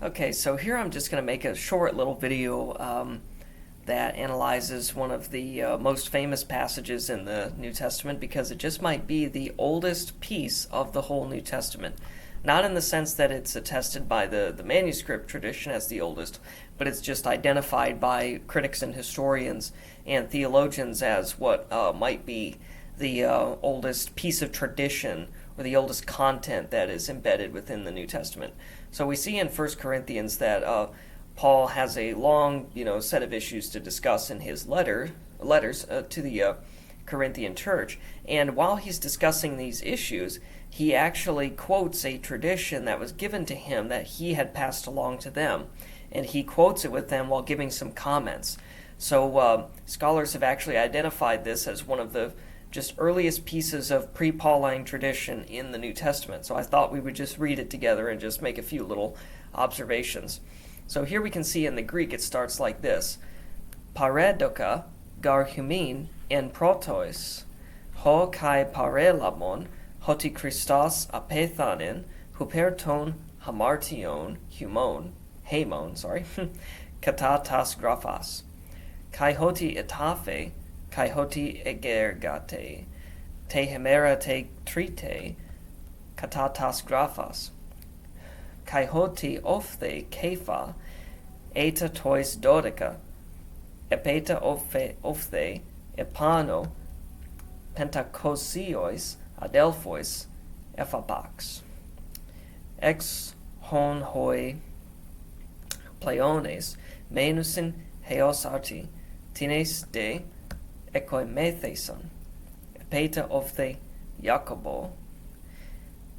Okay, so here I'm just going to make a short little video that analyzes one of the most famous passages in the New Testament because it just might be the oldest piece of the whole New Testament. Not in the sense that it's attested by the manuscript tradition as the oldest, but it's just identified by critics and historians and theologians as what might be the oldest piece of tradition or the oldest content that is embedded within the New Testament. So we see in 1 Corinthians that Paul has a long, set of issues to discuss in his letters to the Corinthian church. And while he's discussing these issues, he actually quotes a tradition that was given to him that he had passed along to them. And he quotes it with them while giving some comments. So scholars have actually identified this as one of the just earliest pieces of pre-Pauline tradition in the New Testament. So I thought we would just read it together and just make a few little observations. So here we can see in the Greek it starts like this. Paredoka garhumin en protois, ho kai parelamon, hoti Christos apethanin, huperton hamartion, hamon, katatas graphas, kai hoti etafe, kai hoti egergate, te hemera te trite, katatas graphas, kai hoti ophthe kepha, eta tois dodica, epeta ophthe, epano, pentakousios, adelphois, ephapax, ex hon hoi pleones, menusin heos arti, tines de ekoimetheson, epeta ophthe Jacobo,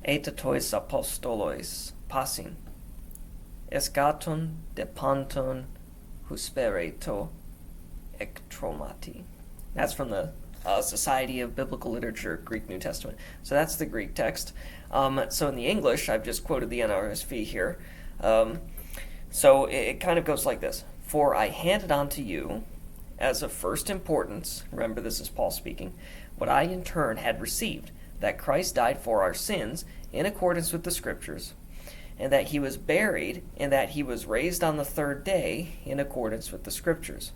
eta tois apostolois, passin, eschaton de panton huspereto ektromati. That's from the Society of Biblical Literature, Greek New Testament. So that's the Greek text. So in the English, I've just quoted the NRSV here. So it kind of goes like this. For I handed on to you, as of first importance, remember this is Paul speaking, what I in turn had received, that Christ died for our sins in accordance with the Scriptures, and that he was buried, and that he was raised on the third day in accordance with the Scriptures,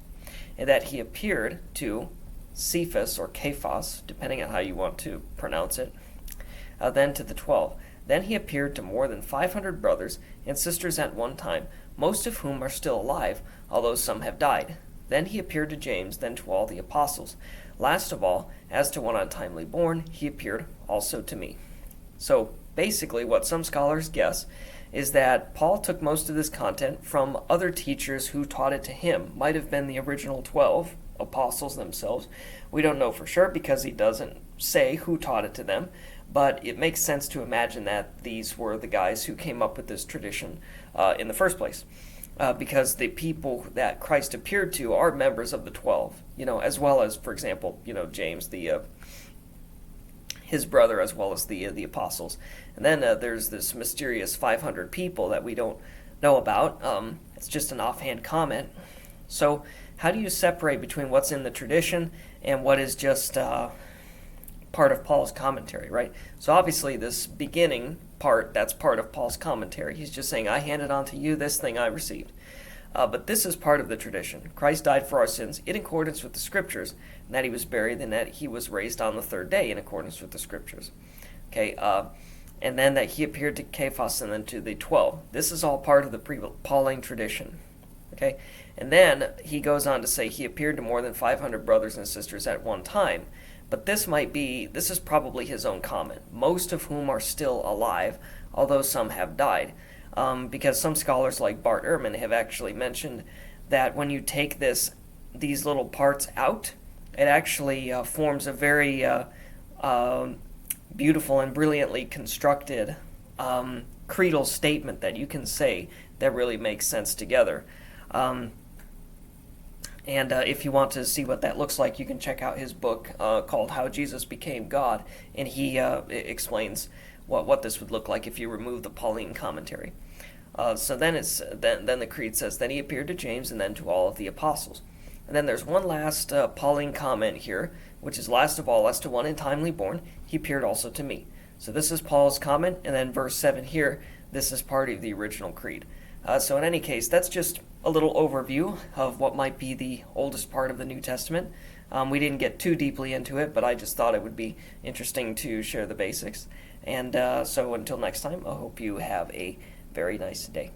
and that he appeared to Cephas or Cephas, depending on how you want to pronounce it, then to the 12. Then he appeared to more than 500 brothers and sisters at one time, most of whom are still alive, although some have died. Then he appeared to James, then to all the apostles. Last of all, as to one untimely born, he appeared also to me. So basically what some scholars guess is that Paul took most of this content from other teachers who taught it to him. Might have been the original 12 apostles themselves. We don't know for sure because he doesn't say who taught it to them, but it makes sense to imagine that these were the guys who came up with this tradition in the first place. Because the people that Christ appeared to are members of the 12, as well as, for example, James, his brother, as well as the apostles. And then there's this mysterious 500 people that we don't know about. It's just an offhand comment. So how do you separate between what's in the tradition and what is just part of Paul's commentary, right? So obviously this beginning part, that's part of Paul's commentary. He's just saying, I handed on to you this thing I received. But this is part of the tradition. Christ died for our sins in accordance with the Scriptures, and that he was buried, and that he was raised on the third day in accordance with the Scriptures. Okay, and then that he appeared to Cephas and then to the 12. This is all part of the pre-Pauline tradition. Okay, and then he goes on to say he appeared to more than 500 brothers and sisters at one time. But this is probably his own comment, most of whom are still alive, although some have died. Because some scholars like Bart Ehrman have actually mentioned that when you take these little parts out, it actually forms a very beautiful and brilliantly constructed creedal statement that you can say that really makes sense together. And if you want to see what that looks like, you can check out his book called How Jesus Became God, and he explains what this would look like if you remove the Pauline commentary. So then the creed says, then he appeared to James and then to all of the apostles. And then there's one last Pauline comment here, which is last of all, as to one untimely born, he appeared also to me. So this is Paul's comment, and then verse 7 here, this is part of the original creed. So in any case, that's just a little overview of what might be the oldest part of the New Testament. We didn't get too deeply into it, but I just thought it would be interesting to share the basics. And so until next time, I hope you have a very nice day.